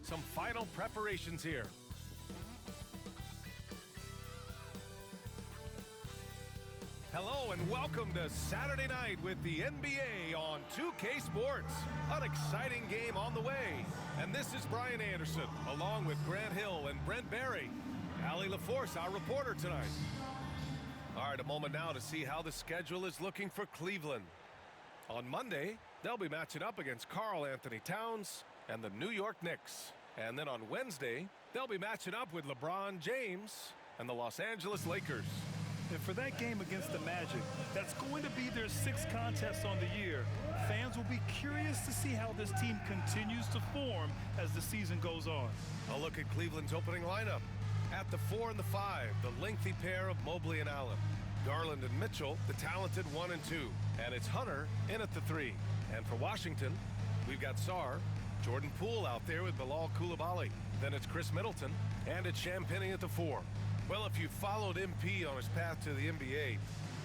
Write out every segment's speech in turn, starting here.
some final preparations here. Hello and welcome to Saturday night with the NBA on 2K Sports. An exciting game on the way. And this is Brian Anderson, along with Grant Hill and Brent Barry. Allie LaForce, our reporter tonight. All right, a moment now to see how the schedule is looking for Cleveland. On Monday, they'll be matching up against Karl Anthony Towns and the New York Knicks. And then on Wednesday, they'll be matching up with LeBron James and the Los Angeles Lakers. And for that game against the Magic, that's going to be their 6th contest on the year. Fans will be curious to see how this team continues to form as the season goes on. A look at Cleveland's opening lineup. At the 4 and the 5, the lengthy pair of Mobley and Allen. Garland and Mitchell, the talented 1 and 2. And it's Hunter in at the 3. And for Washington, we've got Sarr, Jordan Poole out there with Bilal Coulibaly. Then it's Chris Middleton, and it's Champagnie at the 4. Well, if you followed MP on his path to the NBA,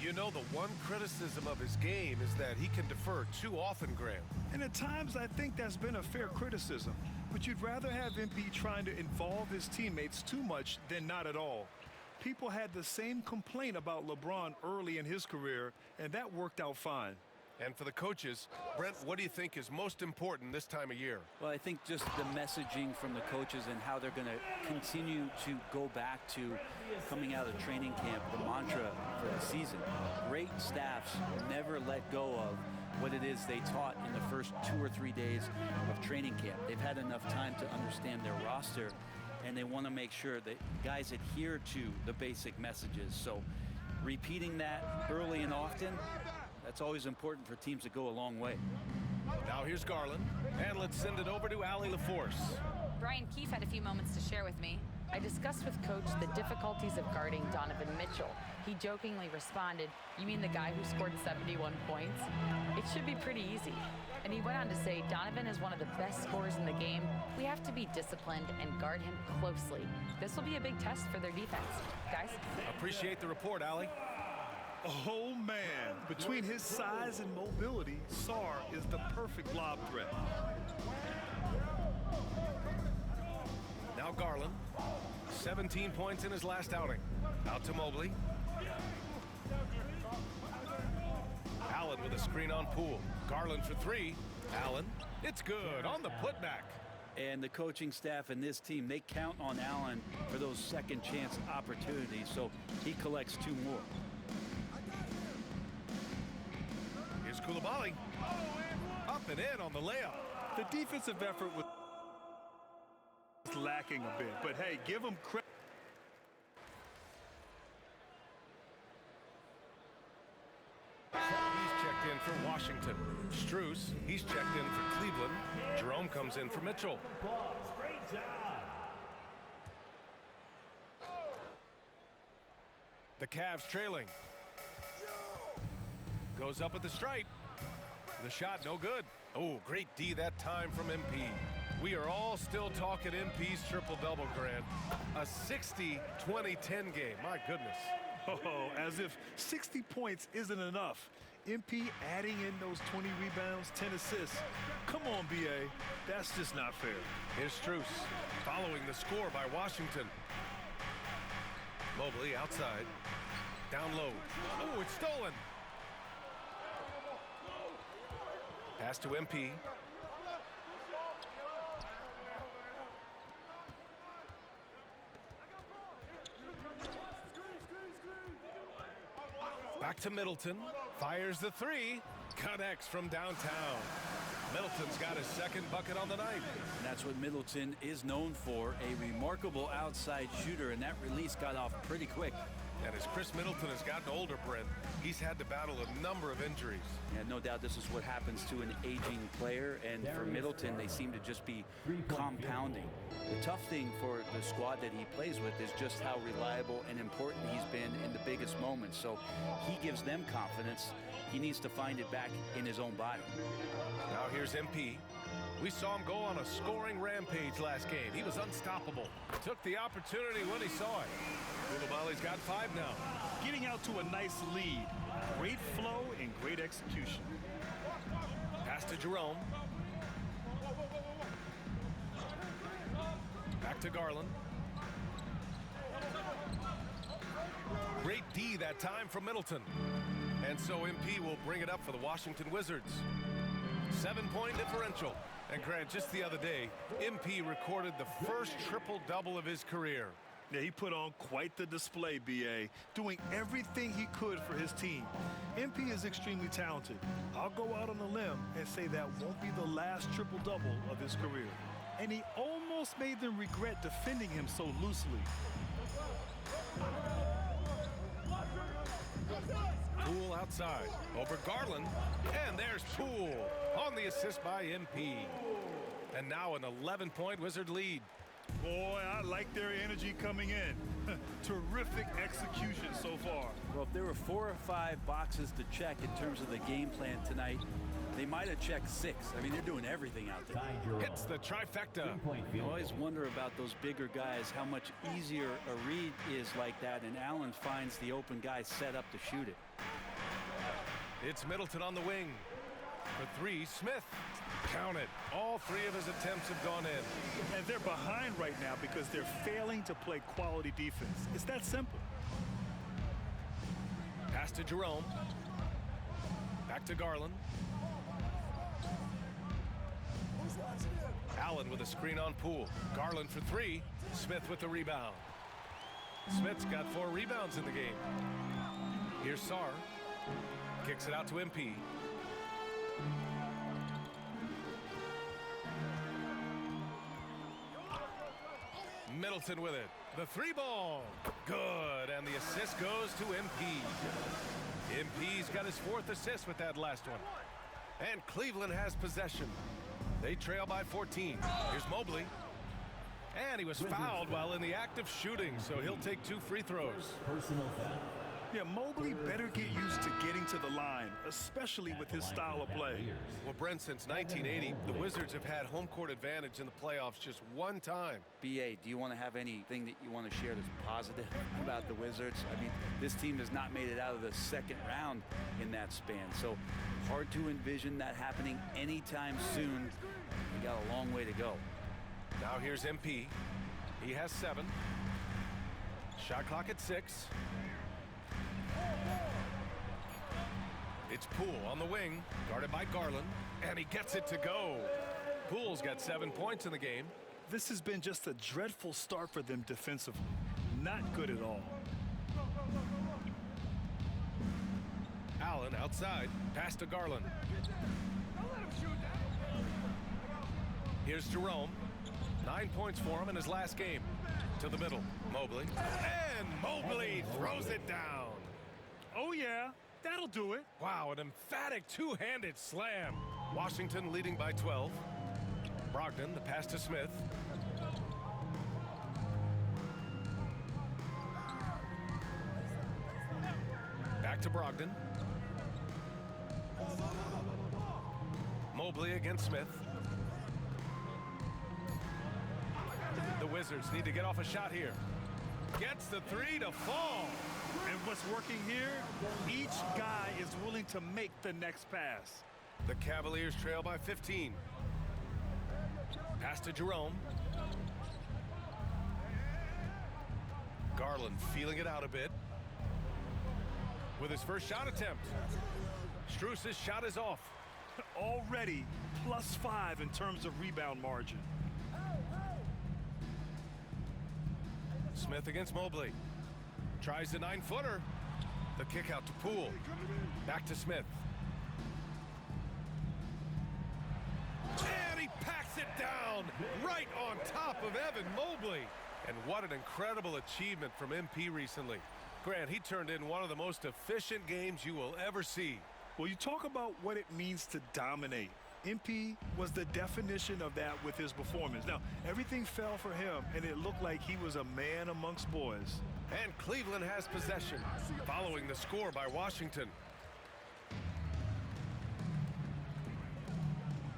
you know the one criticism of his game is that he can defer too often, Graham. And at times, I think that's been a fair criticism. But you'd rather have MP trying to involve his teammates too much than not at all. People had the same complaint about LeBron early in his career, and that worked out fine. And for the coaches, Brent, what do you think is most important this time of year? Well, I think just the messaging from the coaches and how they're going to continue to go back to coming out of training camp, the mantra for the season. Great staffs never let go of what it is they taught in the first 2 or 3 days of training camp. They've had enough time to understand their roster, and they want to make sure that guys adhere to the basic messages. So repeating that early and often, that's always important for teams that go a long way. Now here's Garland, and let's send it over to Allie LaForce. Brian Keefe had a few moments to share with me. I discussed with Coach the difficulties of guarding Donovan Mitchell. He jokingly responded, "You mean the guy who scored 71 points? It should be pretty easy." And he went on to say, "Donovan is one of the best scorers in the game. We have to be disciplined and guard him closely. This will be a big test for their defense." Guys? Appreciate the report, Allie. Oh, man. Between his size and mobility, Sarr is the perfect lob threat. Now Garland, 17 points in his last outing. Out to Mobley. Allen with a screen on Poole. Garland for 3. Allen, it's good on the putback. And the coaching staff and this team, they count on Allen for those second chance opportunities, so he collects 2 more. Here's Coulibaly. Up and in on the layup. The defensive effort was lacking a bit, but hey, give him credit. He's checked in for Washington. Strus, he's checked in for Cleveland. Jerome comes in for Mitchell. Great job. The Cavs trailing. Goes up at the stripe. The shot no good. Oh, great D that time from MP. We are all still talking MP's triple-double, Grant. A 60-20-10 game. My goodness. Oh, as if 60 points isn't enough. MP adding in those 20 rebounds, 10 assists. Come on, BA. That's just not fair. Here's Strus following the score by Washington. Mobley outside. Down low. Oh, it's stolen. Pass to MP. Back to Middleton. Fires the 3. Connects from downtown. Middleton's got his 2nd bucket on the night. And that's what Middleton is known for, a remarkable outside shooter, and that release got off pretty quick. And as Chris Middleton has gotten older, Brent, he's had to battle a number of injuries. Yeah, no doubt this is what happens to an aging player, and for Middleton, they seem to just be compounding. The tough thing for the squad that he plays with is just how reliable and important he's been in the biggest moments. So he gives them confidence. He needs to find it back in his own body. Now here's MP. We saw him go on a scoring rampage last game. He was unstoppable. Took the opportunity when he saw it. Coulibaly's got 5 now. Getting out to a nice lead. Great flow and great execution. Pass to Jerome. to Garland. Great D that time from Middleton. And so MP will bring it up for the Washington Wizards. 7-point differential. And Grant, just the other day, MP recorded the first triple-double of his career. Yeah, he put on quite the display, B.A., doing everything he could for his team. MP is extremely talented. I'll go out on a limb and say that won't be the last triple-double of his career. And he almost made them regret defending him so loosely. Poole outside, over Garland, and there's Poole on the assist by MP. And now an 11-point Wizard lead. Boy, I like their energy coming in. Terrific execution so far. Well, if there were 4 or 5 boxes to check in terms of the game plan tonight, they might have checked 6. I mean, they're doing everything out there. Hits the trifecta. I always wonder about those bigger guys, how much easier a read is like that, and Allen finds the open guy set up to shoot it. It's Middleton on the wing. For 3, Smith. Count it. All 3 of his attempts have gone in. And they're behind right now because they're failing to play quality defense. It's that simple. Pass to Jerome. Back to Garland. Allen with a screen on Poole. Garland for 3. Smith with the rebound. Smith's got 4 rebounds in the game. Here's Sarr. Kicks it out to MP. Middleton with it. The 3 ball. Good. And the assist goes to MP. MP's got his 4th assist with that last one. And Cleveland has possession. They trail by 14. Here's Mobley. And he was fouled while in the act of shooting, so he'll take 2 free throws. Personal foul. Yeah, Mobley better get used to getting to the line, especially with his style of play. Well, Brent, since 1980, the Wizards have had home court advantage in the playoffs just 1 time. BA, do you want to have anything that you want to share that's positive about the Wizards? I mean, this team has not made it out of the 2nd round in that span, so hard to envision that happening anytime soon. We got a long way to go. Now here's MP. He has 7. Shot clock at 6. It's Poole on the wing, guarded by Garland, and he gets it to go. Poole's got 7 points in the game. This has been just a dreadful start for them defensively. Not good at all. Allen outside, pass to Garland. Here's Jerome. 9 points for him in his last game. To the middle, Mobley. And Mobley throws it down. Oh, yeah, that'll do it. Wow, an emphatic 2-handed slam. Washington leading by 12. Brogdon, the pass to Smith. Back to Brogdon. Mobley against Smith. The Wizards need to get off a shot here. Gets the 3 to fall. And what's working here, each guy is willing to make the next pass. The Cavaliers trail by 15. Pass to Jerome. Garland feeling it out a bit. With his first shot attempt. Strus's shot is off. Already +5 in terms of rebound margin. Smith against Mobley. Tries the 9-footer. The kick out to Poole. Back to Smith. And he packs it down right on top of Evan Mobley. And what an incredible achievement from MP recently. Grant, he turned in one of the most efficient games you will ever see. Well, you talk about what it means to dominate. MP was the definition of that with his performance. Now, everything fell for him, and it looked like he was a man amongst boys. And Cleveland has possession, following the score by Washington.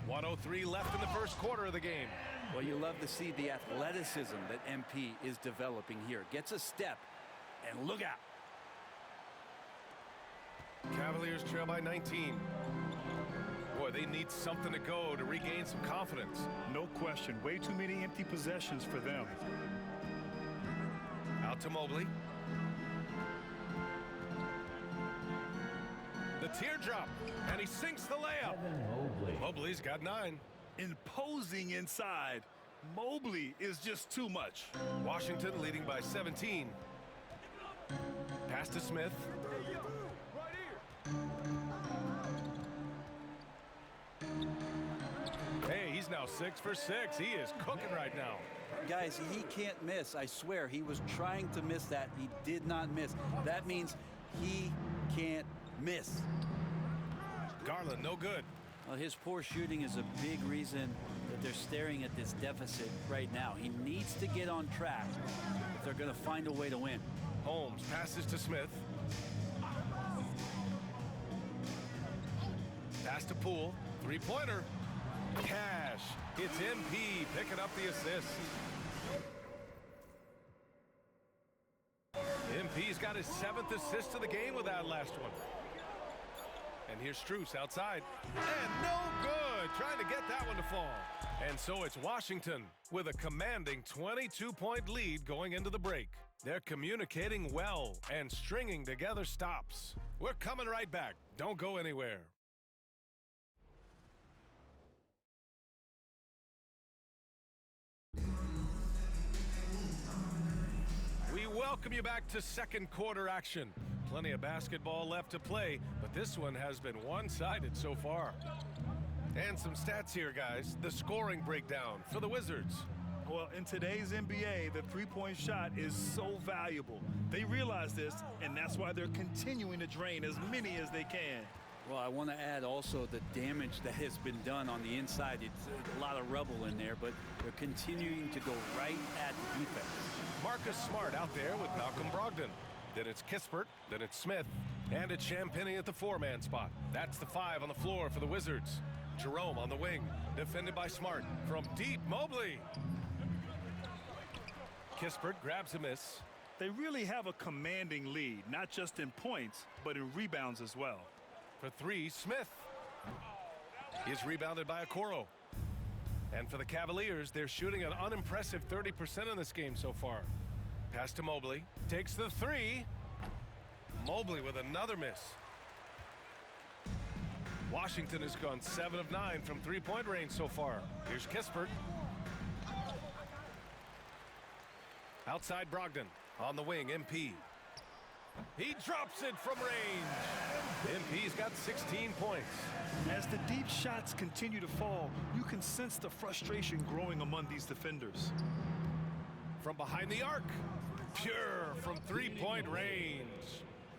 1:03 left in the first quarter of the game. Well, you love to see the athleticism that MP is developing here. Gets a step, and look out. Cavaliers trail by 19. Boy, they need something to go to regain some confidence. No question. Way too many empty possessions for them. Out to Mobley. The teardrop, and he sinks the layup. Mobley's got 9. Imposing inside. Mobley is just too much. Washington leading by 17. Pass to Smith. Hey, he's now 6 for 6. He is cooking right now. Guys, he can't miss. I swear, he was trying to miss that. He did not miss. That means he can't miss. Garland, no good. Well, his poor shooting is a big reason that they're staring at this deficit right now. He needs to get on track if they're going to find a way to win. Holmes passes to Smith. Pass to Poole. Three-pointer. Cash. It's MP picking up the assist. MP's got his 7th assist of the game with that last one. And here's Strus outside. And no good. Trying to get that one to fall. And so it's Washington with a commanding 22-point lead going into the break. They're communicating well and stringing together stops. We're coming right back. Don't go anywhere. We welcome you back to second quarter action. Plenty of basketball left to play, but this one has been one-sided so far. And some stats here, guys. The scoring breakdown for the Wizards. Well, in today's NBA, the three-point shot is so valuable. They realize this, and that's why they're continuing to drain as many as they can. Well, I want to add also the damage that has been done on the inside. It's a lot of rubble in there, but they're continuing to go right at the defense. Marcus Smart out there with Malcolm Brogdon. Then it's Kispert, then it's Smith, and it's Champagnie at the 4-man spot. That's the 5 on the floor for the Wizards. Jerome on the wing, defended by Smart. From deep, Mobley. Kispert grabs a miss. They really have a commanding lead, not just in points, but in rebounds as well. For 3, Smith. He's rebounded by Okoro. And for the Cavaliers, they're shooting an unimpressive 30% in this game so far. Pass to Mobley. Takes the 3. Mobley with another miss. Washington has gone 7 of 9 from three-point range so far. Here's Kispert. Outside Brogdon. On the wing, MP. He drops it from range. MP's got 16 points. As the deep shots continue to fall, you can sense the frustration growing among these defenders. From behind the arc. Pure from three-point range.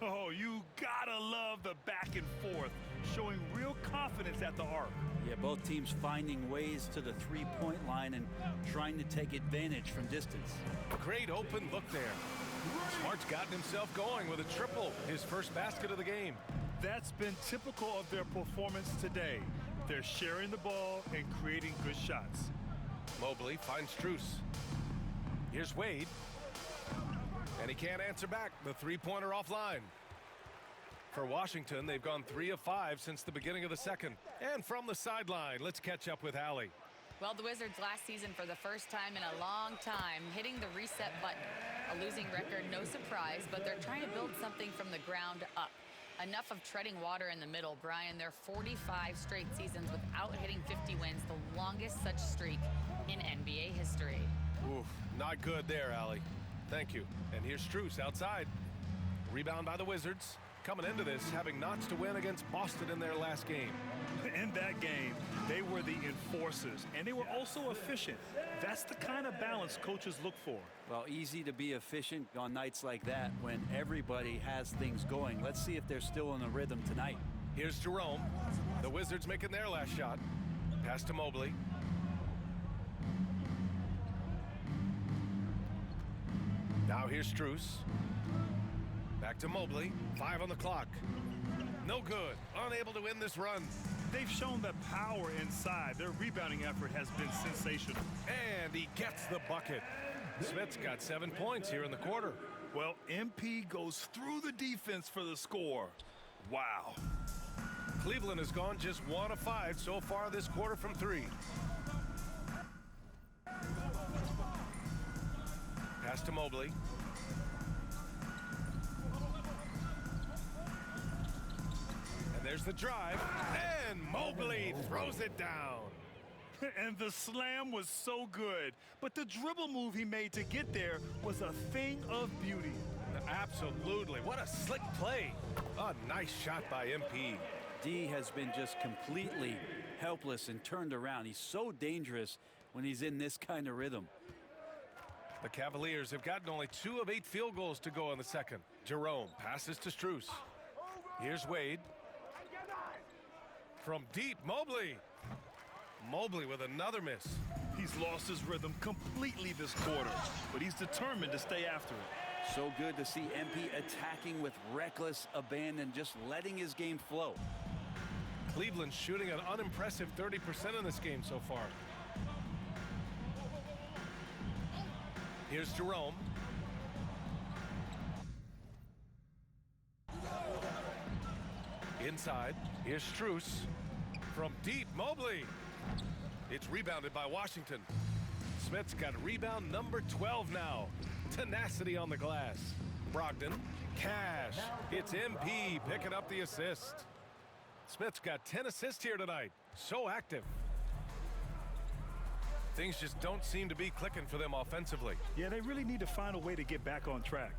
Oh, you gotta love the back and forth, showing real confidence at the arc. Yeah, both teams finding ways to the three-point line and trying to take advantage from distance. Great open look there. Smart's gotten himself going with a triple, his first basket of the game. That's been typical of their performance today. They're sharing the ball and creating good shots. Mobley finds Strus. Here's Wade. And he can't answer back. The three-pointer offline. For Washington, they've gone 3 of 5 since the beginning of the second. And from the sideline, let's catch up with Allie. Well, the Wizards last season for the first time in a long time hitting the reset button. A losing record, no surprise, but they're trying to build something from the ground up. Enough of treading water in the middle, Brian. They're 45 straight seasons without hitting 50 wins, the longest such streak in NBA history. Oof, not good there, Allie. Thank you. And here's Strus outside. Rebound by the Wizards. Coming into this, having notched a win against Boston in their last game. In that game, they were the enforcers, and they were also efficient. That's the kind of balance coaches look for. Well, easy to be efficient on nights like that when everybody has things going. Let's see if they're still in a rhythm tonight. Here's Jerome. The Wizards making their last shot. Pass to Mobley. Now here's Strus. Back to Mobley. 5 on the clock. No good. Unable to win this run. They've shown the power inside. Their rebounding effort has been sensational. And he gets the bucket. Smith's got 7 points here in the quarter. Well, MP goes through the defense for the score. Wow. Cleveland has gone just 1 of 5 so far this quarter from 3. Pass to Mobley. And there's the drive. And Mobley throws it down. And the slam was so good. But the dribble move he made to get there was a thing of beauty. Absolutely. What a slick play. A nice shot by MP. D has been just completely helpless and turned around. He's so dangerous when he's in this kind of rhythm. The Cavaliers have gotten only 2 of 8 field goals to go in the second. Jerome passes to Strus. Here's Wade. From deep, Mobley. Mobley with another miss. He's lost his rhythm completely this quarter, but he's determined to stay after it. So good to see MP attacking with reckless abandon, just letting his game flow. Cleveland shooting an unimpressive 30% in this game so far. Here's Jerome. Inside, here's Strus. From deep, Mobley. It's rebounded by Washington. Smith's got rebound number 12 now. Tenacity on the glass. Brogdon, Cash. It's MP picking up the assist. Smith's got 10 assists here tonight. So active. Things just don't seem to be clicking for them offensively. Yeah, they really need to find a way to get back on track.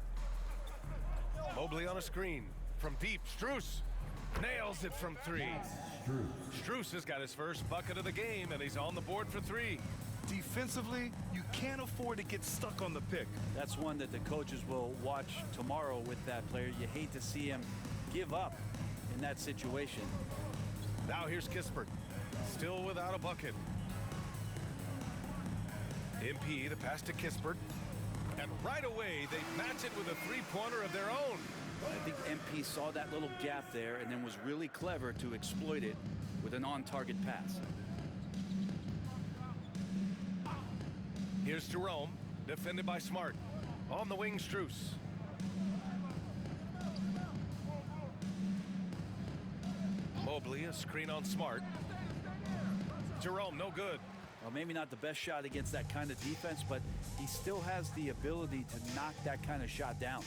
Mobley on a screen. From deep, Strus nails it from 3. Strus has got his first bucket of the game, and he's on the board for 3. Defensively, you can't afford to get stuck on the pick. That's one that the coaches will watch tomorrow with that player. You hate to see him give up in that situation. Now here's Kispert, still without a bucket. MP, the pass to Kispert. And right away, they match it with a three-pointer of their own. I think MP saw that little gap there and then was really clever to exploit it with an on-target pass. Here's Jerome, defended by Smart. On the wing, Strus. Mobley, a screen on Smart. Jerome, no good. Well, maybe not the best shot against that kind of defense, but he still has the ability to knock that kind of shot down.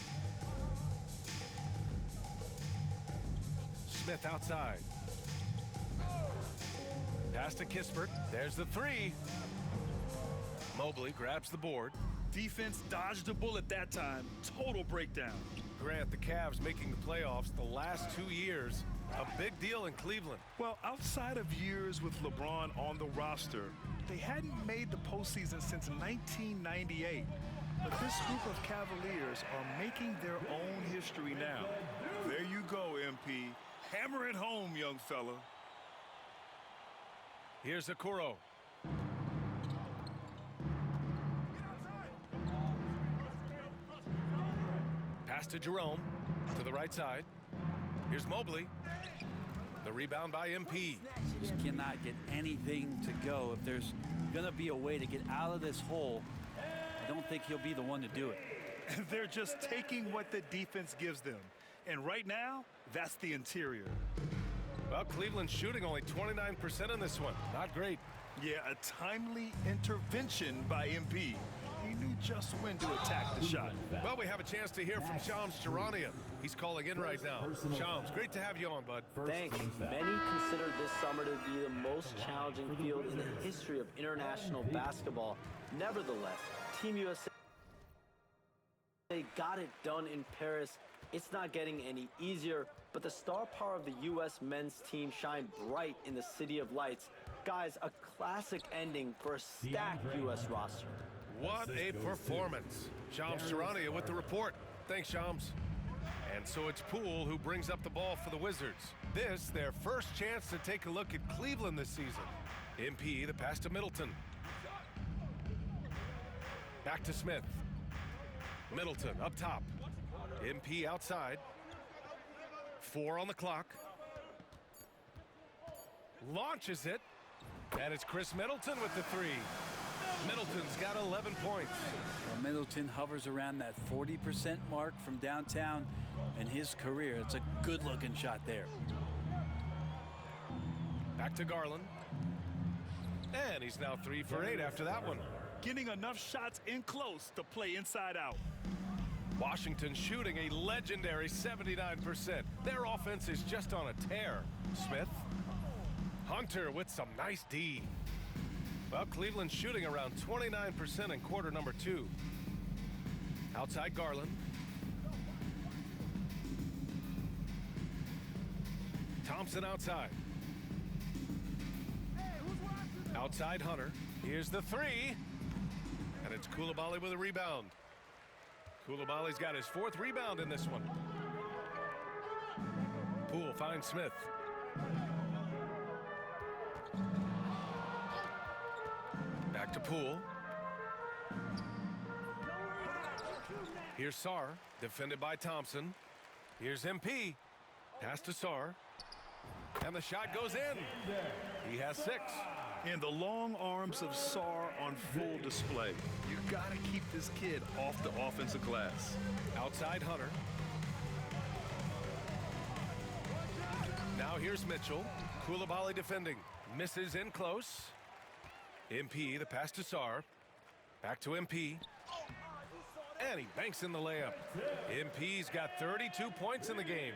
Smith outside. Pass to Kispert. There's the 3. Mobley grabs the board. Defense dodged a bullet that time. Total breakdown. Grant, the Cavs making the playoffs the last 2 years. A big deal in Cleveland. Well, outside of years with LeBron on the roster, they hadn't made the postseason since 1998. But this group of Cavaliers are making their own history now. There you go, MP. Hammer it home, young fella. Here's Okoro. Pass to Jerome, to the right side. Here's Mobley. The rebound by MP. Just cannot get anything to go. If there's going to be a way to get out of this hole, I don't think he'll be the one to do it. They're just taking what the defense gives them. And right now, that's the interior. Well, Cleveland's shooting only 29% in this one. Not great. Yeah, a timely intervention by MP. He knew just when to attack the shot. Well, we have a chance to hear from Shams Charania. He's calling in right now. Shams, great to have you on, bud. Thanks. Many consider this summer to be the most challenging field in the history of international basketball. Nevertheless, Team USA got it done in Paris. It's not getting any easier, but the star power of the U.S. men's team shined bright in the City of Lights. Guys, a classic ending for a stacked U.S. roster. What a performance. Shams Charania with the report. Thanks, Shams. And so it's Poole who brings up the ball for the Wizards. This, their first chance to take a look at Cleveland this season. MP, the pass to Middleton. Back to Smith. Middleton up top. MP outside. 4 on the clock. Launches it. And it's Chris Middleton with the 3. Middleton's got 11 points. Well, Middleton hovers around that 40% mark from downtown in his career. It's a good-looking shot there. Back to Garland. And he's now 3 for 8 after that one. Getting enough shots in close to play inside out. Washington shooting a legendary 79%. Their offense is just on a tear. Smith. Hunter with some nice D. Well, Cleveland shooting around 29% in quarter number 2. Outside Garland. Thompson outside. Outside Hunter. Here's the 3. And it's Coulibaly with a rebound. Coulibaly's got his 4th rebound in this one. Poole finds Smith. Back to Poole. Here's Sarr, defended by Thompson. Here's MP. Pass to Sarr. And the shot goes in. He has 6. And the long arms of Sarr on full display. You got to keep this kid off the offensive glass. Outside Hunter. Now here's Mitchell. Coulibaly defending. Misses in close. MP, the pass to Sarr. Back to MP. And he banks in the layup. MP's got 32 points in the game.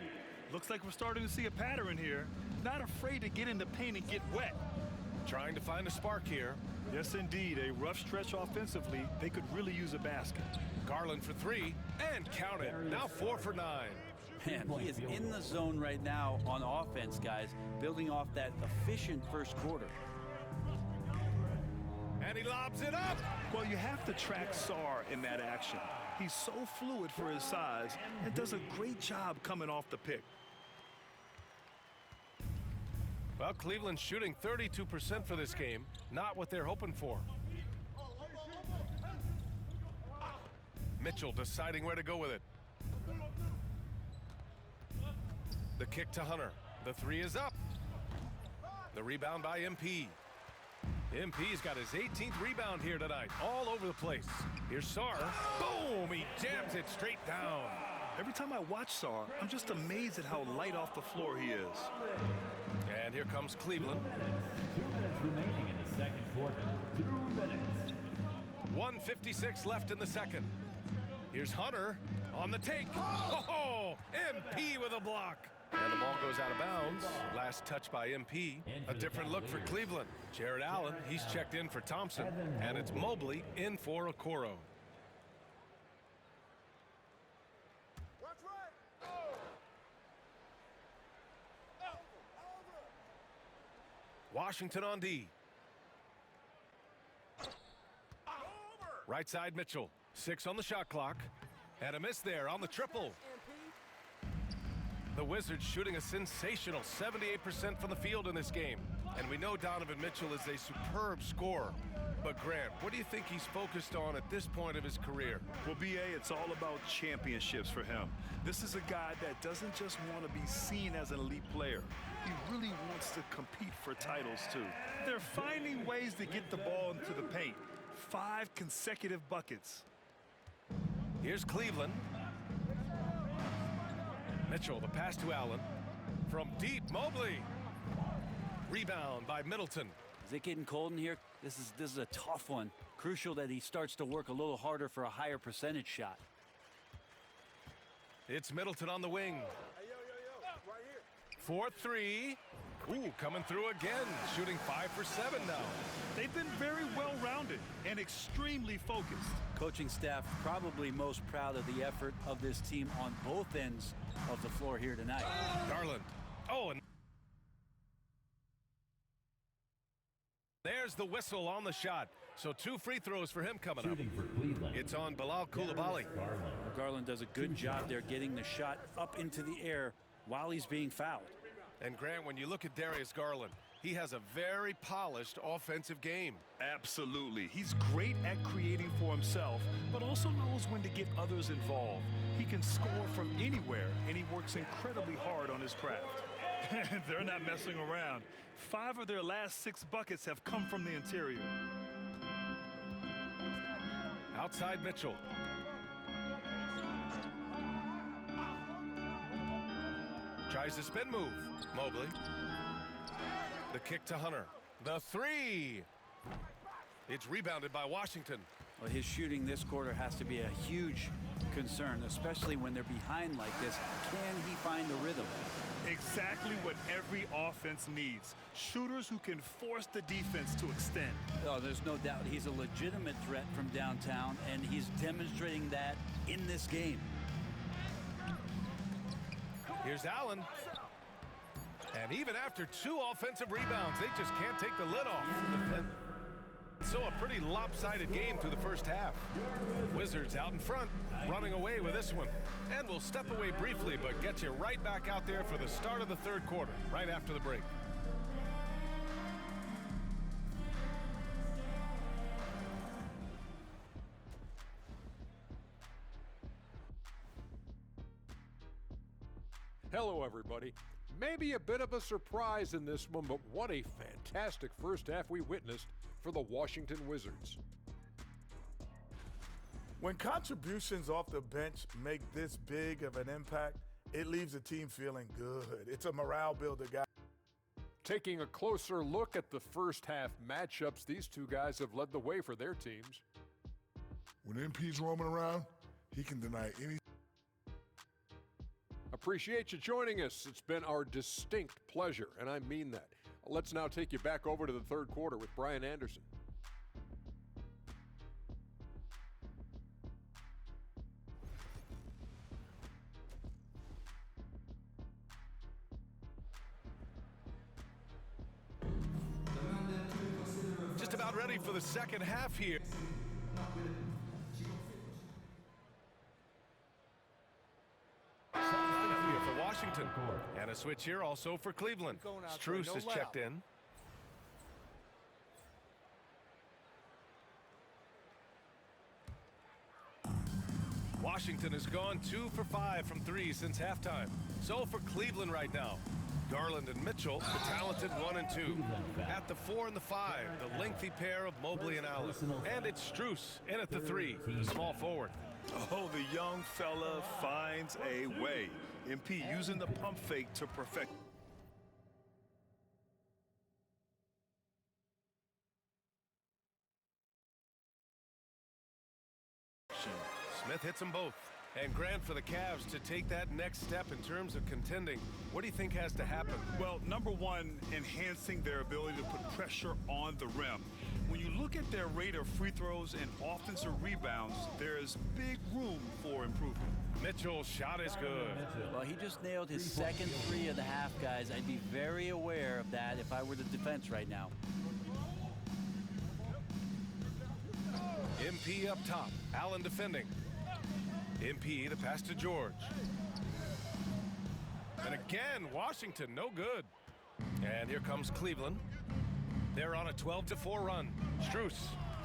Looks like we're starting to see a pattern here. Not afraid to get in the paint and get wet. Trying to find a spark here. Yes, indeed. A rough stretch offensively. They could really use a basket. Garland for 3. And count it. Now 4 for 9. Man, he is in the zone right now on offense, guys, building off that efficient first quarter. And he lobs it up. Well, you have to track Sarr in that action. He's so fluid for his size and does a great job coming off the pick. Well, Cleveland's shooting 32% for this game. Not what they're hoping for. Mitchell deciding where to go with it. The kick to Hunter. The 3 is up. The rebound by MP. MP's got his 18th rebound here tonight. All over the place. Here's Sarr. Boom! He jams it straight down. Every time I watch Sarr, I'm just amazed at how light off the floor he is. And here comes Cleveland. 2 minutes remaining in the second quarter. 2 minutes. 1:56 left in the second. Here's Hunter on the take. Oh, MP with a block. And the ball goes out of bounds. Last touch by MP. A different look for Cleveland. Jared Allen, he's checked in for Thompson. And it's Mobley in for Okoro. Washington on D. Right side Mitchell. 6 on the shot clock. And a miss there on the triple. The Wizards shooting a sensational 78% from the field in this game. And we know Donovan Mitchell is a superb scorer. But Grant, what do you think he's focused on at this point of his career? Well, BA, it's all about championships for him. This is a guy that doesn't just want to be seen as an elite player. He really wants to compete for titles, too. They're finding ways to get the ball into the paint. 5 consecutive buckets. Here's Cleveland. Mitchell, the pass to Allen. From deep, Mobley. Rebound by Middleton. Is it getting cold in here? This is a tough one. Crucial that he starts to work a little harder for a higher percentage shot. It's Middleton on the wing. 4-3. Ooh, coming through again. Shooting 5 for 7 now. They've been very well-rounded and extremely focused. Coaching staff probably most proud of the effort of this team on both ends of the floor here tonight. Garland. Oh, and there's the whistle on the shot. So 2 free throws for him coming up. Shooting for Cleveland. It's on Bilal Coulibaly. Garland does a good job there getting the shot up into the air while he's being fouled. And Grant, when you look at Darius Garland, he has a very polished offensive game. Absolutely. He's great at creating for himself, but also knows when to get others involved. He can score from anywhere, and he works incredibly hard on his craft. They're not messing around. 5 of their last 6 buckets have come from the interior. Outside Mitchell. Tries the spin move. Mobley. The kick to Hunter. The three. It's rebounded by Washington. Well, his shooting this quarter has to be a huge concern, especially when they're behind like this. Can he find the rhythm? Exactly what every offense needs. Shooters who can force the defense to extend. Oh, there's no doubt he's a legitimate threat from downtown, and he's demonstrating that in this game. Here's Allen. And even after 2 offensive rebounds, they just can't take the lid off. So a pretty lopsided game through the first half. Wizards out in front, running away with this one. And we'll step away briefly, but get you right back out there for the start of the third quarter, right after the break. Hello, everybody. Maybe a bit of a surprise in this one, but what a fantastic first half we witnessed for the Washington Wizards. When contributions off the bench make this big of an impact, it leaves the team feeling good. It's a morale builder, guy. Taking a closer look at the first half matchups, these two guys have led the way for their teams. When MP's roaming around, he can deny any. Appreciate you joining us. It's been our distinct pleasure, and I mean that. Let's now take you back over to the third quarter with Brian Anderson. Just about ready for the second half here. For Washington. And a switch here also for Cleveland. Strus is checked in. Washington has gone 2 for 5 from 3 since halftime. So for Cleveland right now, Garland and Mitchell, the talented 1 and 2. At the 4 and the 5, the lengthy pair of Mobley and Allen. And it's Strus in at the 3, the small forward. Oh, the young fella finds a way. MP using the pump fake to perfect. Smith hits them both. And Grant, for the Cavs to take that next step in terms of contending, what do you think has to happen? Well, number one, enhancing their ability to put pressure on the rim. When you look at their rate of free throws and offensive rebounds, there's big room for improvement. Mitchell's shot is good. Well, he just nailed his second 3 of the half, guys. I'd be very aware of that if I were the defense right now. MP up top. Allen defending. MP the pass to George. And again, Washington, no good. And here comes Cleveland. They're on a 12-4 run. Strus.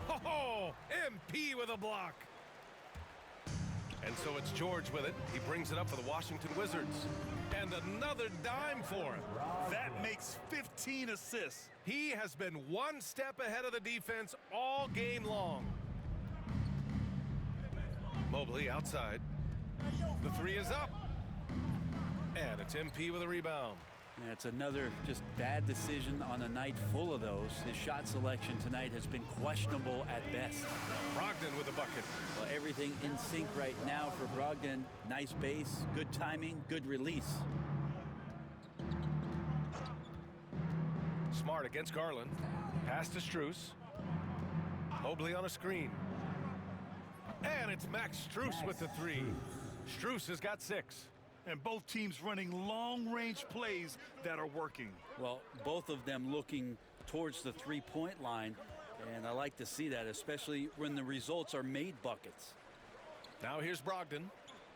Oh, MP with a block. And so it's George with it. He brings it up for the Washington Wizards. And another dime for him. That makes 15 assists. He has been one step ahead of the defense all game long. Mobley outside. The 3 is up. And it's MP with a rebound. Yeah, it's another just bad decision on a night full of those. His shot selection tonight has been questionable at best. Brogdon with a bucket. Well, everything in sync right now for Brogdon. Nice base, good timing, good release. Smart against Garland. Pass to Strus. Mobley on a screen. And it's Max Strus with the 3. Strus has got 6. And both teams running long-range plays that are working. Well, both of them looking towards the three-point line, and I like to see that, especially when the results are made buckets. Now here's Brogdon.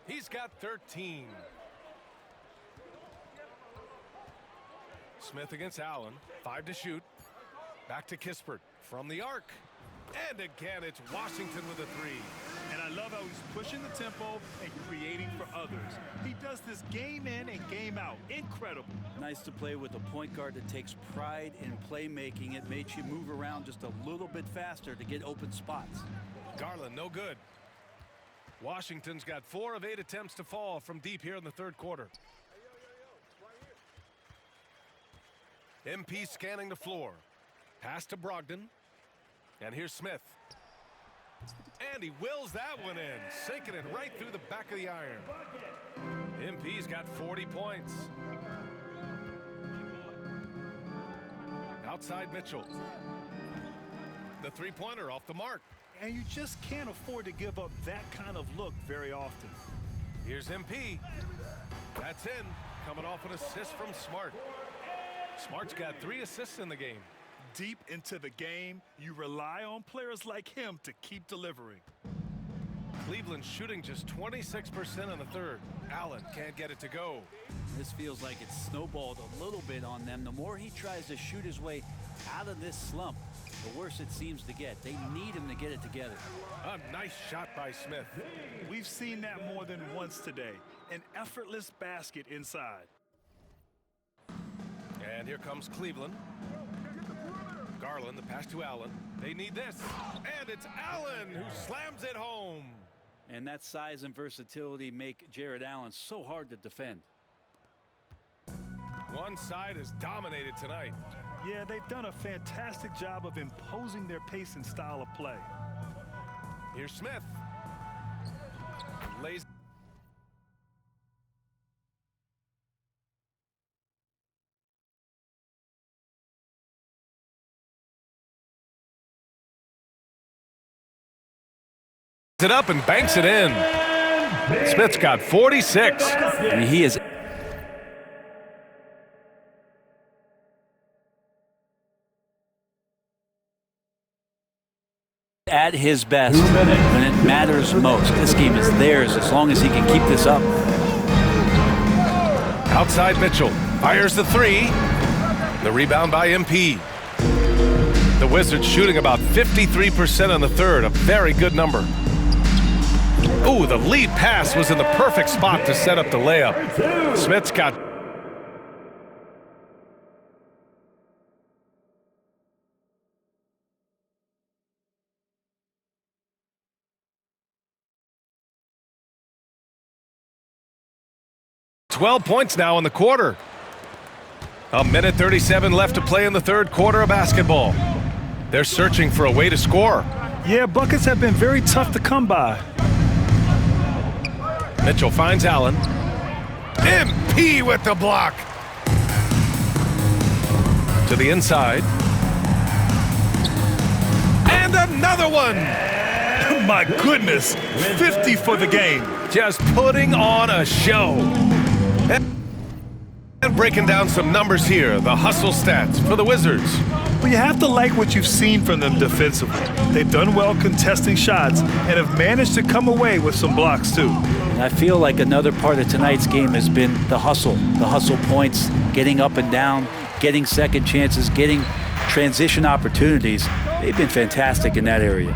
He's got 13. Smith against Allen. 5 to shoot. Back to Kispert from the arc. And again, it's Washington with a 3. And I love how he's pushing the tempo and creating for others. He does this game in and game out. Incredible. Nice to play with a point guard that takes pride in playmaking. It makes you move around just a little bit faster to get open spots. Garland, no good. Washington's got 4 of 8 attempts to fall from deep here in the third quarter. MP scanning the floor. Pass to Brogdon. And here's Smith. And he wills that one in, sinking it right through the back of the iron. MP's got 40 points. Outside Mitchell. The three-pointer off the mark. And you just can't afford to give up that kind of look very often. Here's MP. That's in. Coming off an assist from Smart. Smart's got 3 assists in the game. Deep into the game, you rely on players like him to keep delivering. Cleveland shooting just 26% in the third. Allen can't get it to go. This feels like it's snowballed a little bit on them. The more he tries to shoot his way out of this slump, the worse it seems to get. They need him to get it together. A nice shot by Smith. We've seen that more than once today. An effortless basket inside. And here comes Cleveland. Garland, the pass to Allen. They need this. And it's Allen who slams it home. And that size and versatility make Jared Allen so hard to defend. One side is dominated tonight. Yeah, they've done a fantastic job of imposing their pace and style of play. Here's Smith. Lays. It up and banks it in. Smith's got 46. I mean, he is at his best when it matters most. This game is theirs as long as he can keep this up. Outside Mitchell fires the three. The rebound by MP. The Wizards shooting about 53% in the third, a very good number. Ooh, the lead pass was in the perfect spot to set up the layup. Smith's got .12 points now in the quarter. A minute 37 left to play in the third quarter of basketball. They're searching for a way to score. Yeah, buckets have been very tough to come by. Mitchell finds Allen. MP with the block. To the inside. And another one. My goodness, 50 for the game. Just putting on a show. And breaking down some numbers here, the hustle stats for the Wizards. Well, you have to like what you've seen from them defensively. They've done well contesting shots and have managed to come away with some blocks too. And I feel like another part of tonight's game has been the hustle points, getting up and down, getting second chances, getting transition opportunities. They've been fantastic in that area.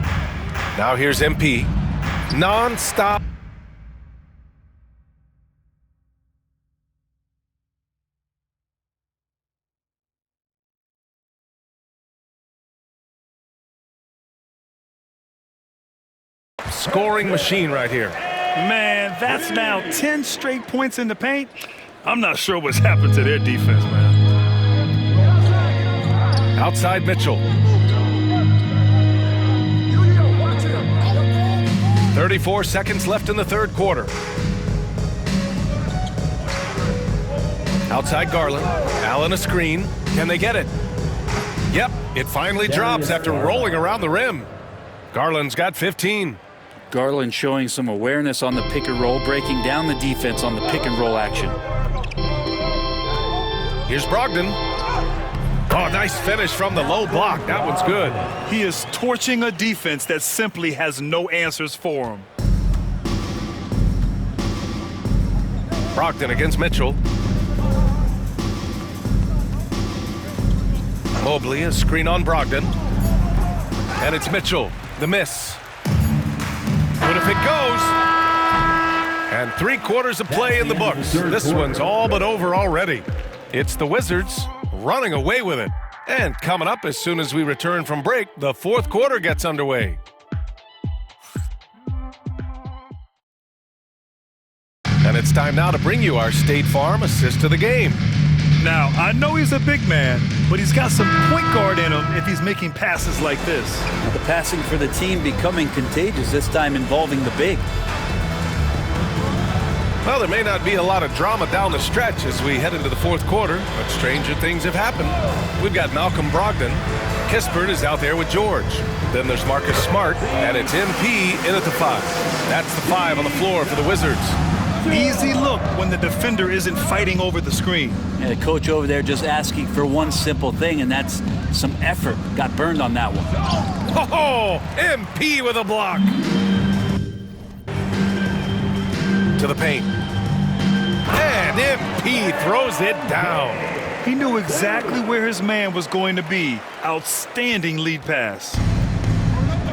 Now here's MP. Non-stop. Scoring machine right here. Man, that's now 10 straight points in the paint. I'm not sure what's happened to their defense, man. Outside Mitchell. 34 seconds left in the third quarter. Outside Garland. Allen a screen. Can they get it? Yep, it finally drops after rolling around the rim. Garland's got 15. Garland showing some awareness on the pick and roll, breaking down the defense on the pick and roll action. Here's Brogdon. Oh, nice finish from the low block. That one's good. He is torching a defense that simply has no answers for him. Brogdon against Mitchell. Mobley, a screen on Brogdon. And it's Mitchell, the miss. But if it goes, and 3 quarters of play in the books. This one's all but over already. It's the Wizards running away with it. And coming up as soon as we return from break, the fourth quarter gets underway. And it's time now to bring you our State Farm assist of the game. Now, I know he's a big man, but he's got some point guard in him if he's making passes like this. Now, the passing for the team becoming contagious, this time involving the big. Well, there may not be a lot of drama down the stretch as we head into the fourth quarter, but stranger things have happened. We've got Malcolm Brogdon. Kispert is out there with George. Then there's Marcus Smart, and it's MP in at the 5. That's the 5 on the floor for the Wizards. Easy look when the defender isn't fighting over the screen. Yeah, the coach over there just asking for one simple thing, and that's some effort. Got burned on that one. Oh, MP with a block. To the paint. And MP throws it down. He knew exactly where his man was going to be. Outstanding lead pass.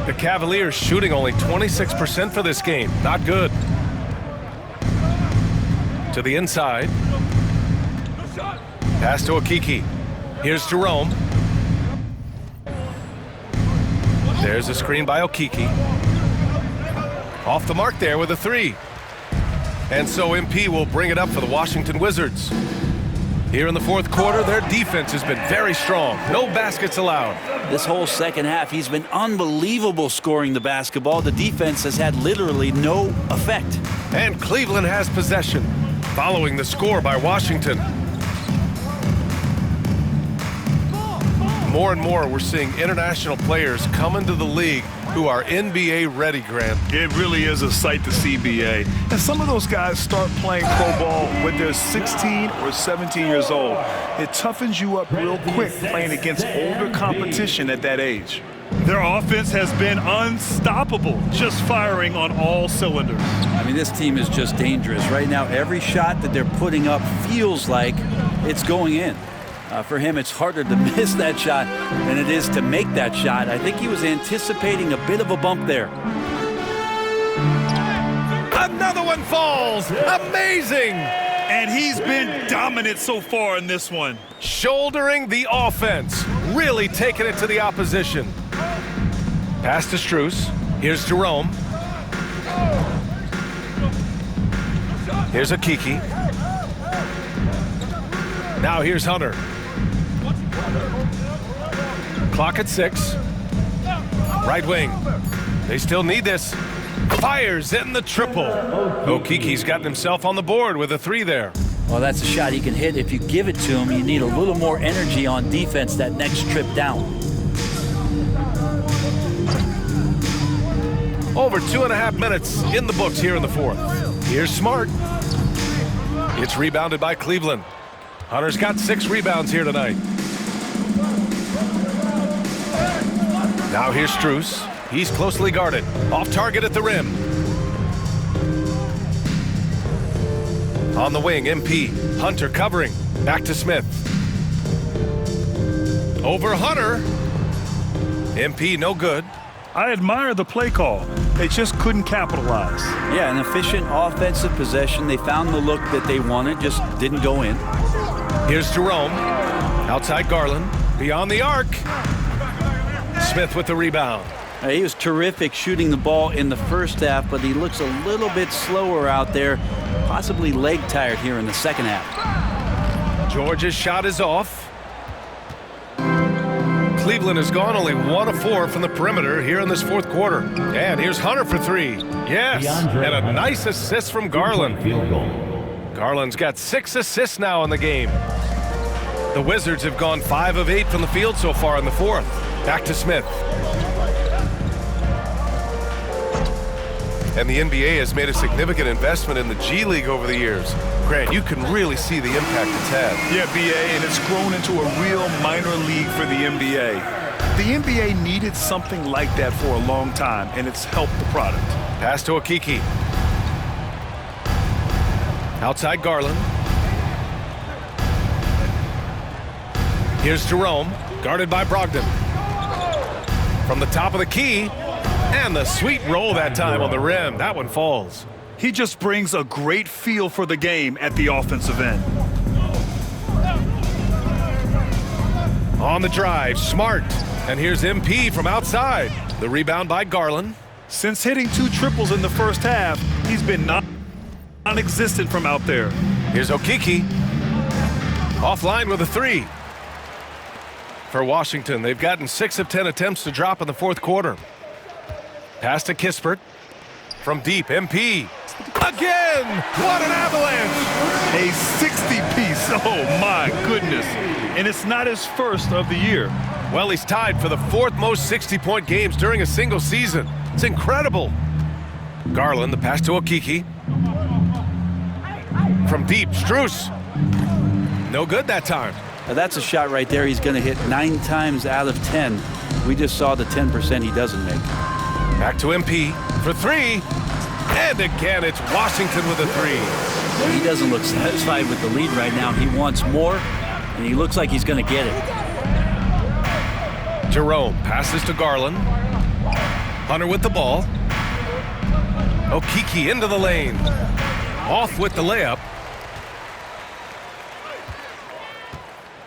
The Cavaliers shooting only 26% for this game. Not good. To the inside. Pass to Okeke. Here's Jerome. There's a screen by Okeke. Off the mark there with a 3. And so MP will bring it up for the Washington Wizards. Here in the fourth quarter, their defense has been very strong. No baskets allowed. This whole second half, he's been unbelievable scoring the basketball. The defense has had literally no effect. And Cleveland has possession, following the score by Washington. More and more, we're seeing international players come into the league who are NBA ready, Grant. It really is a sight to see, BA. And some of those guys start playing pro ball when they're 16 or 17 years old. It toughens you up real quick playing against older competition at that age. Their offense has been unstoppable, just firing on all cylinders. I mean, this team is just dangerous. Right now, every shot that they're putting up feels like it's going in. For him, it's harder to miss that shot than it is to make that shot. I think he was anticipating a bit of a bump there. Another one falls. Amazing. And he's been dominant so far in this one. Shouldering the offense. Really taking it to the opposition. Pass to Strus. Here's Jerome. Here's Okeke. Now here's Hunter. Clock at 6. Right wing. They still need this. Fires in the triple. Okeke's gotten himself on the board with a 3 there. Well, that's a shot he can hit. If you give it to him, you need a little more energy on defense that next trip down. Over 2.5 minutes in the books here in the fourth. Here's Smart. It's rebounded by Cleveland. Hunter's got 6 rebounds here tonight. Now here's Strus. He's closely guarded. Off target at the rim. On the wing, MP. Hunter covering. Back to Smith. Over Hunter. MP no good. I admire the play call. They just couldn't capitalize. Yeah, an efficient offensive possession. They found the look that they wanted, just didn't go in. Here's Jerome. Outside Garland. Beyond the arc. Smith with the rebound. He was terrific shooting the ball in the first half, but he looks a little bit slower out there, possibly leg tired here in the second half. George's shot is off. Cleveland has gone only 1 of 4 from the perimeter here in this fourth quarter. And here's Hunter for 3. Yes, and a nice assist from Garland. Garland's got 6 assists now in the game. The Wizards have gone 5 of 8 from the field so far in the fourth. Back to Smith. And the NBA has made a significant investment in the G League over the years. Grant, you can really see the impact it's had. Yeah, BA, and it's grown into a real minor league for the NBA. The NBA needed something like that for a long time, and it's helped the product. Pass to Okeke. Outside Garland. Here's Jerome, guarded by Brogdon. From the top of the key, and the sweet roll that time on the rim. That one falls. He just brings a great feel for the game at the offensive end. On the drive, Smart. And here's MP from outside. The rebound by Garland. Since hitting 2 triples in the first half, he's been non-existent from out there. Here's Okeke. Offline with a 3. For Washington, they've gotten 6 of 10 attempts to drop in the fourth quarter. Pass to Kispert. From deep, MP. Again! What an avalanche! A 60-piece. Oh, my goodness. And it's not his first of the year. Well, he's tied for the 4th most 60-point games during a single season. It's incredible. Garland, the pass to Okiki. From deep, Strus. No good that time. Now that's a shot right there he's going to hit 9 times out of 10. We just saw the 10% he doesn't make. Back to MP for 3. And again, it's Washington with a 3. He doesn't look satisfied with the lead right now. He wants more, and he looks like he's going to get it. Jerome passes to Garland. Hunter with the ball. Okiki into the lane. Off with the layup.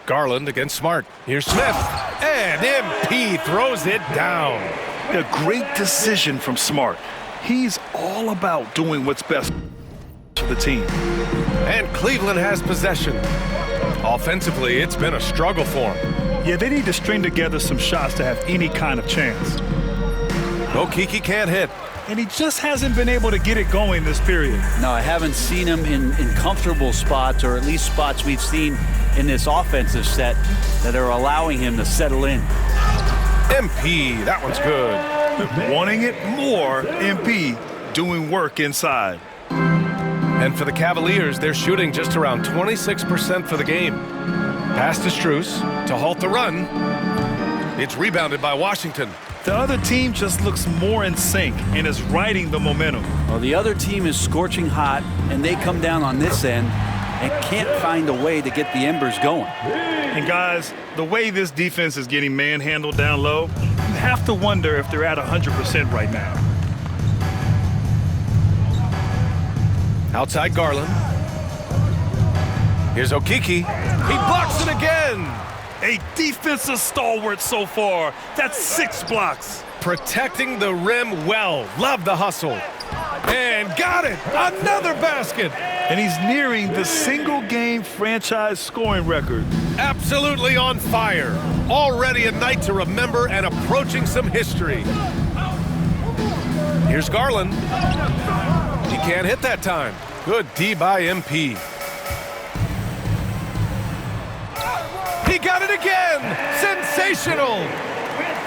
Garland against Smart. Here's Smith. And MP throws it down. A great decision from Smart. He's all about doing what's best for the team. And Cleveland has possession. Offensively, it's been a struggle for him. Yeah, they need to string together some shots to have any kind of chance. Okiki can't hit. And he just hasn't been able to get it going this period. No, I haven't seen him in comfortable spots, or at least spots we've seen in this offensive set that are allowing him to settle in. MP, that one's good. Wanting it more, MP doing work inside. And for the Cavaliers, they're shooting just around 26% for the game. Pass to Strus to halt the run. It's rebounded by Washington. The other team just looks more in sync and is riding the momentum. Well, the other team is scorching hot, and they come down on this end and can't find a way to get the embers going. And guys, the way this defense is getting manhandled down low, you have to wonder if they're at 100% right now. Outside Garland. Here's Okiki. He blocks it again. A defensive stalwart so far. That's 6 blocks. Protecting the rim well. Love the hustle. And got it. Another basket. And he's nearing the single-game franchise scoring record. Absolutely on fire. Already a night to remember and approaching some history. Here's Garland. He can't hit that time. Good D by MP. He got it again! Sensational!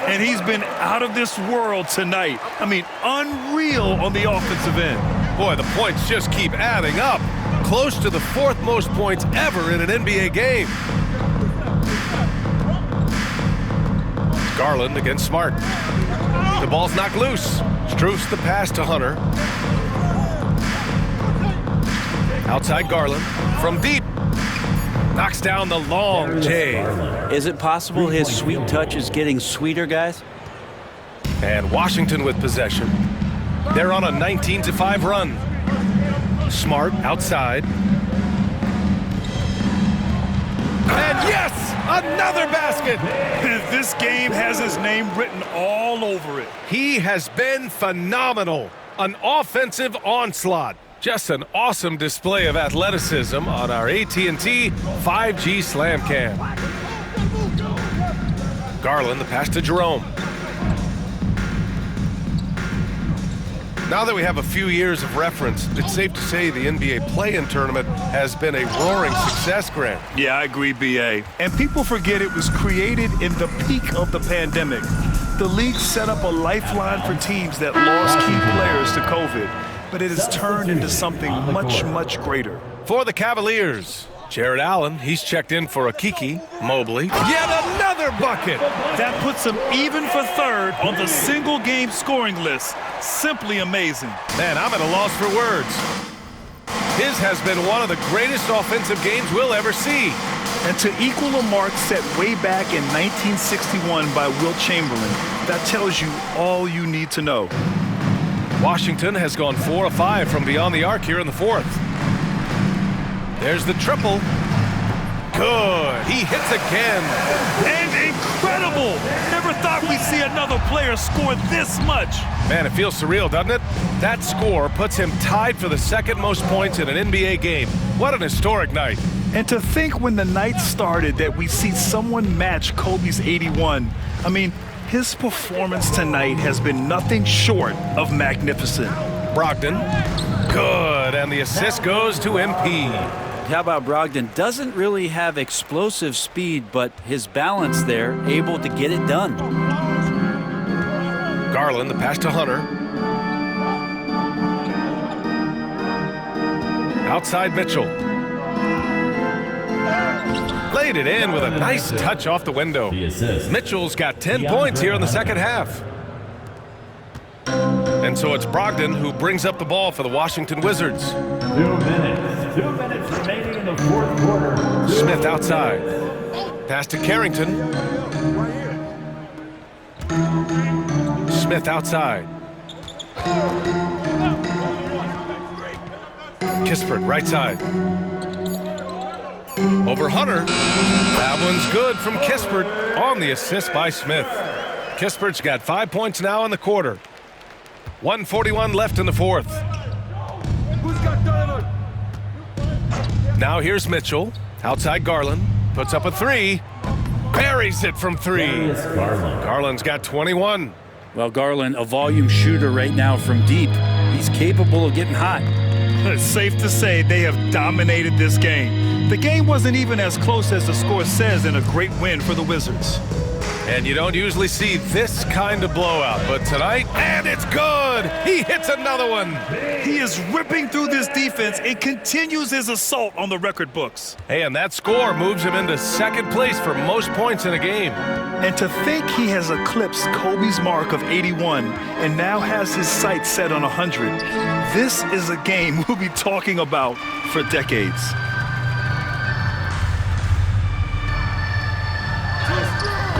And he's been out of this world tonight. I mean, unreal on the offensive end. Boy, the points just keep adding up. Close to the 4th most points ever in an NBA game. Garland against Smart. The ball's knocked loose. Strus the pass to Hunter. Outside Garland. From deep. Knocks down the long J. Is it possible his sweet touch is getting sweeter, guys? And Washington with possession. They're on a 19-5 run. Smart outside. And yes, another basket. This game has his name written all over it. He has been phenomenal. An offensive onslaught. Just an awesome display of athleticism on our AT&T 5G Slam Cam. Garland, the pass to Jerome. Now that we have a few years of reference, it's safe to say the NBA play-in tournament has been a roaring success, Grant. Yeah, I agree, B.A. And people forget it was created in the peak of the pandemic. The league set up a lifeline for teams that lost key players to COVID. But it has turned into something much, much greater. For the Cavaliers, Jared Allen, he's checked in for Okiki. Mobley, yet another bucket. That puts him even for 3rd on the single-game scoring list. Simply amazing. Man, I'm at a loss for words. His has been one of the greatest offensive games we'll ever see. And to equal a mark set way back in 1961 by Wilt Chamberlain, that tells you all you need to know. Washington has gone 4 of 5 from beyond the arc here in the 4th. There's the triple. Good. He hits again. And incredible. Never thought we'd see another player score this much. Man, it feels surreal, doesn't it? That score puts him tied for the 2nd most points in an NBA game. What an historic night. And to think when the night started that we see someone match Kobe's 81. I mean, his performance tonight has been nothing short of magnificent. Brogdon, good, and the assist goes to MP. How about Brogdon? Doesn't really have explosive speed, but his balance there, able to get it done. Garland, the pass to Hunter. Outside Mitchell. Laid it in with a nice touch off the window. Mitchell's got 10 points here in the second half. And so it's Brogdon who brings up the ball for the Washington Wizards. 2 minutes. 2 minutes remaining in the fourth quarter. Smith outside. Pass to Carrington. Smith outside. Kispert right side. Over Hunter. That one's good from Kispert on the assist by Smith. Kispert's got 5 points now in the quarter. 1:41 left in the fourth. Now here's Mitchell. Outside Garland. Puts up a three. Buries it from three. Garland's got 21. Well, Garland, a volume shooter right now from deep. He's capable of getting hot. It's safe to say they have dominated this game. The game wasn't even as close as the score says in a great win for the Wizards. And you don't usually see this kind of blowout, but tonight, and it's good! He hits another one! He is ripping through this defense and continues his assault on the record books. Hey, and that score moves him into second place for most points in a game. And to think he has eclipsed Kobe's mark of 81 and now has his sights set on 100. This is a game we'll be talking about for decades.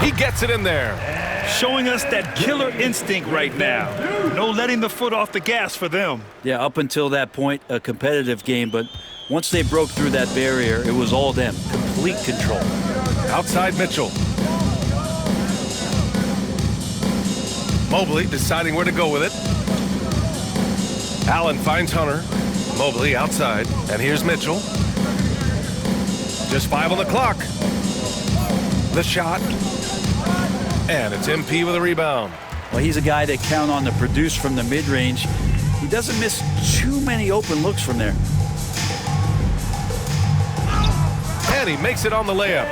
He gets it in there. Showing us that killer instinct right now. No letting the foot off the gas for them. Yeah, up until that point, a competitive game, but once they broke through that barrier, it was all them. Complete control. Outside Mitchell. Mobley deciding where to go with it. Allen finds Hunter. Mobley outside. And here's Mitchell. Just 5 on the clock. The shot. And it's MP with a rebound. Well, he's a guy that count on to produce from the mid-range. He doesn't miss too many open looks from there. And he makes it on the layup.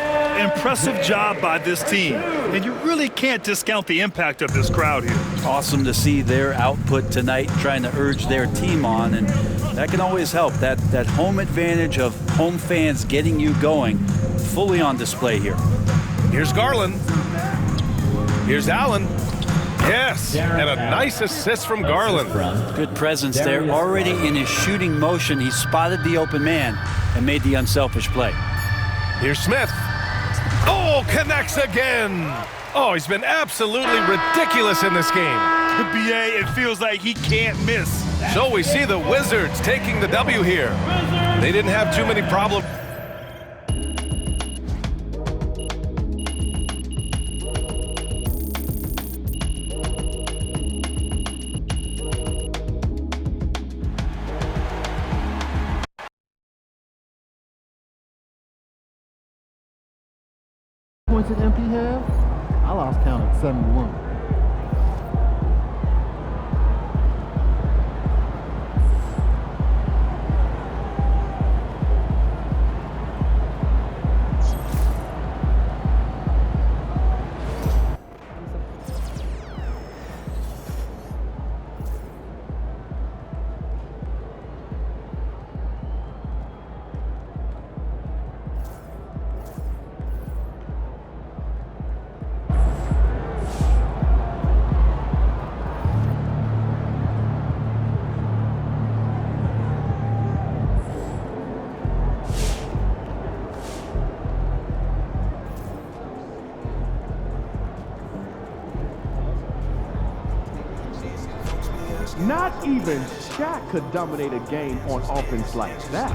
Impressive job by this team. And you really can't discount the impact of this crowd here. Awesome to see their output tonight, trying to urge their team on, and that can always help. That home advantage of home fans getting you going, fully on display here. Here's Garland. Here's Allen. Yes, and a nice assist from Garland. Good presence there. Already in his shooting motion, he spotted the open man and made the unselfish play. Here's Smith. Oh, connects again. Oh, he's been absolutely ridiculous in this game. The BA, it feels like he can't miss. So we see the Wizards taking the W here. They didn't have too many problems. Points at MP have? I lost count at 71. Not even Shaq could dominate a game on offense like that.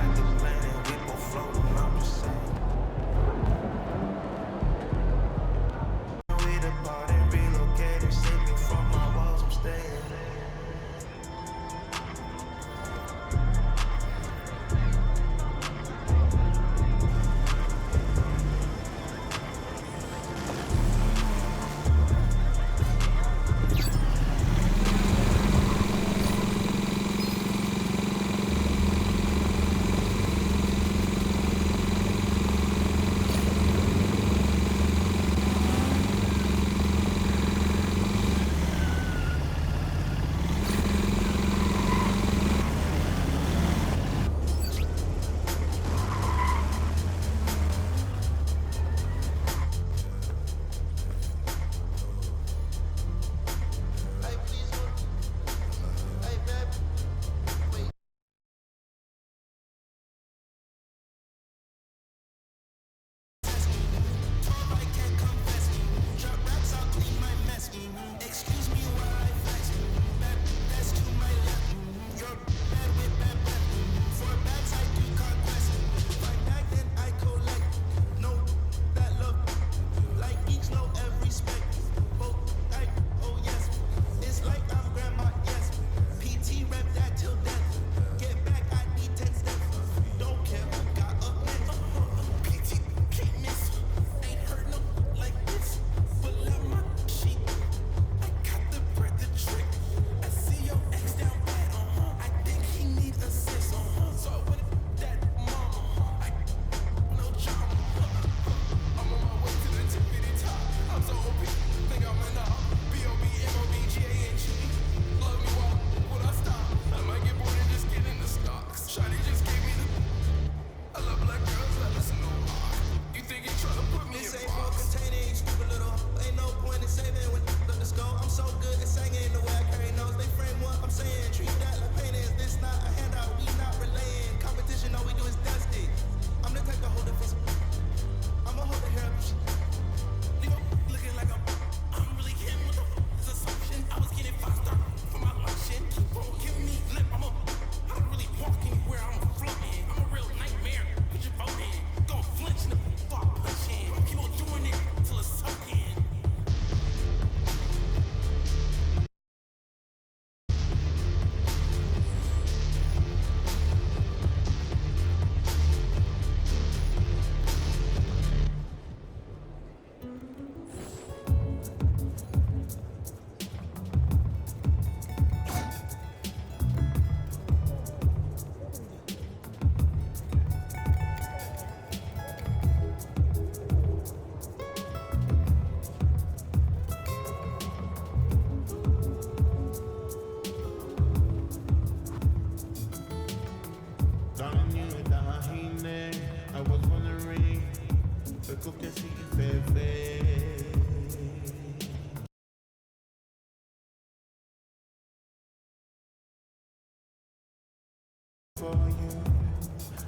For you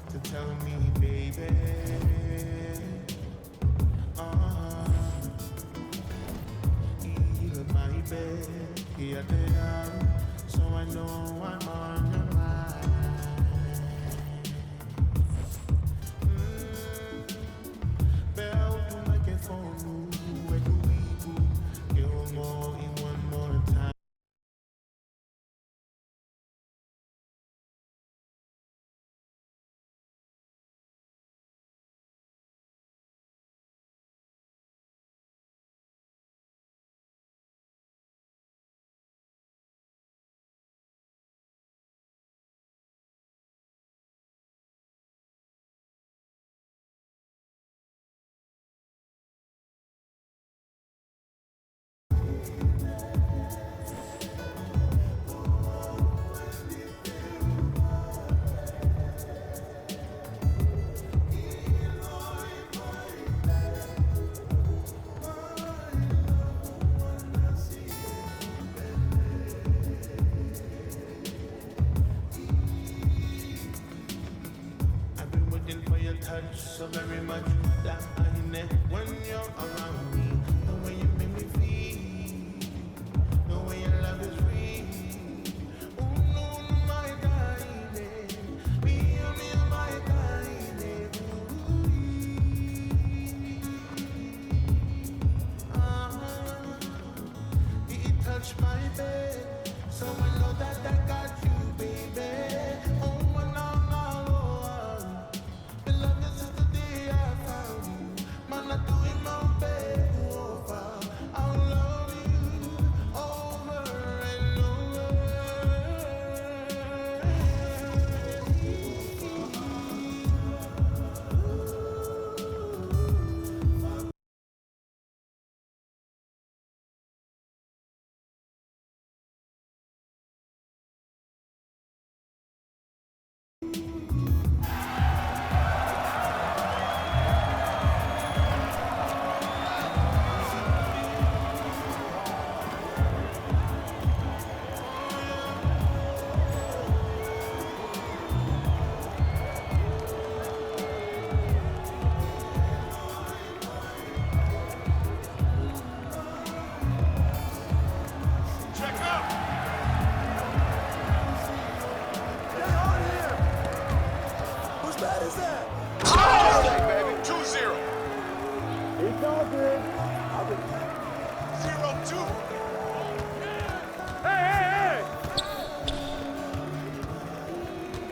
to tell me, baby. Heal my bed, here they are, so I know I'm on your mind. Bell to make it for you, where do we go? Get more in one more time. Touch so very much that I need when you're around me. The way you make me feel, the way your love is real. Oh no, my darling, me, my darling. It touched my bed, so I know that I got you, baby. Oh, no.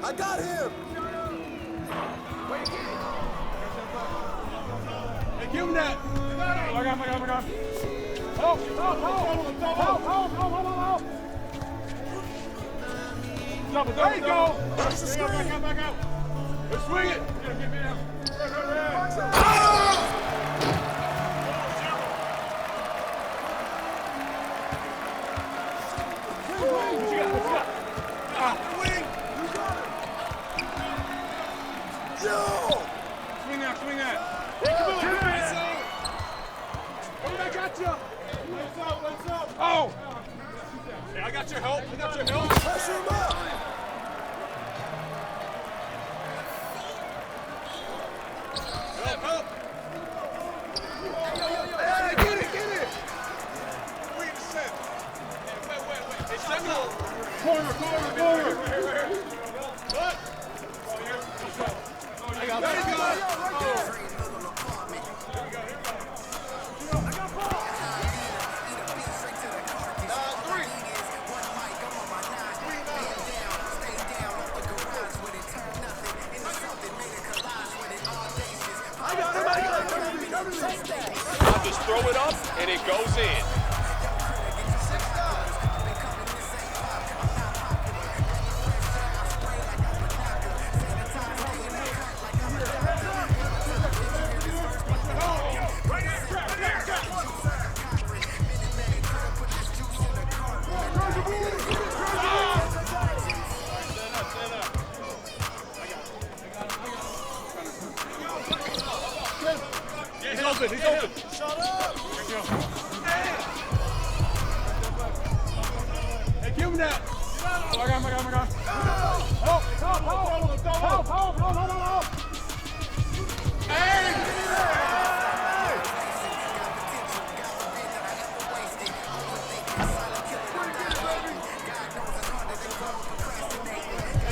I got him! Hey, give him that! Oh my God. Help! There you go! Back out! Let's swing it! Get me down. Swing that! Hey, come on! I got you! What's up? Oh! Hey, I got your help! Pressure him up! Help! Hey, get it! Wait a second. Wait. It's corner! What? I got it. There you go. I just throw it up and it goes in. open. He's open. Shut up! Hey, give him that. Oh my God, my God, my God. Help. Hey!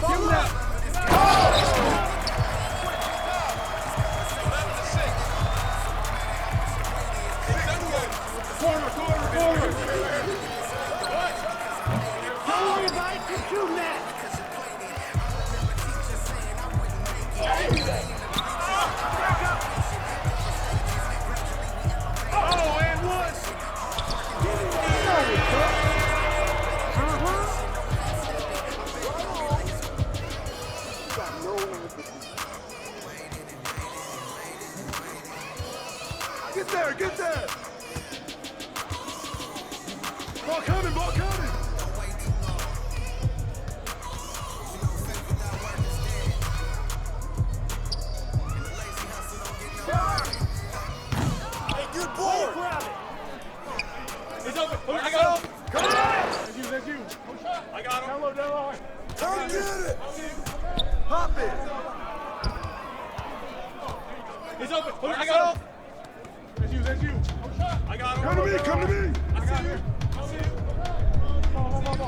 Give him that. Corner. Don't worry about it. You're shooting that. Oh, and one! Get there! Ball coming! Hey, good board! He's open. I got him. Come on! That's you. I got him. Down low. Come get it! Pop it! He's open. I got him. That's you. I got him. Come to me! I got him. Come. Coming.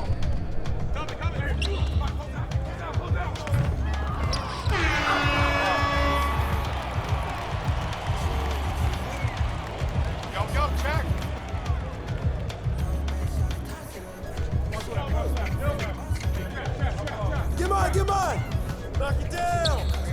Hold down. Go, check. Get mine! Knock it down!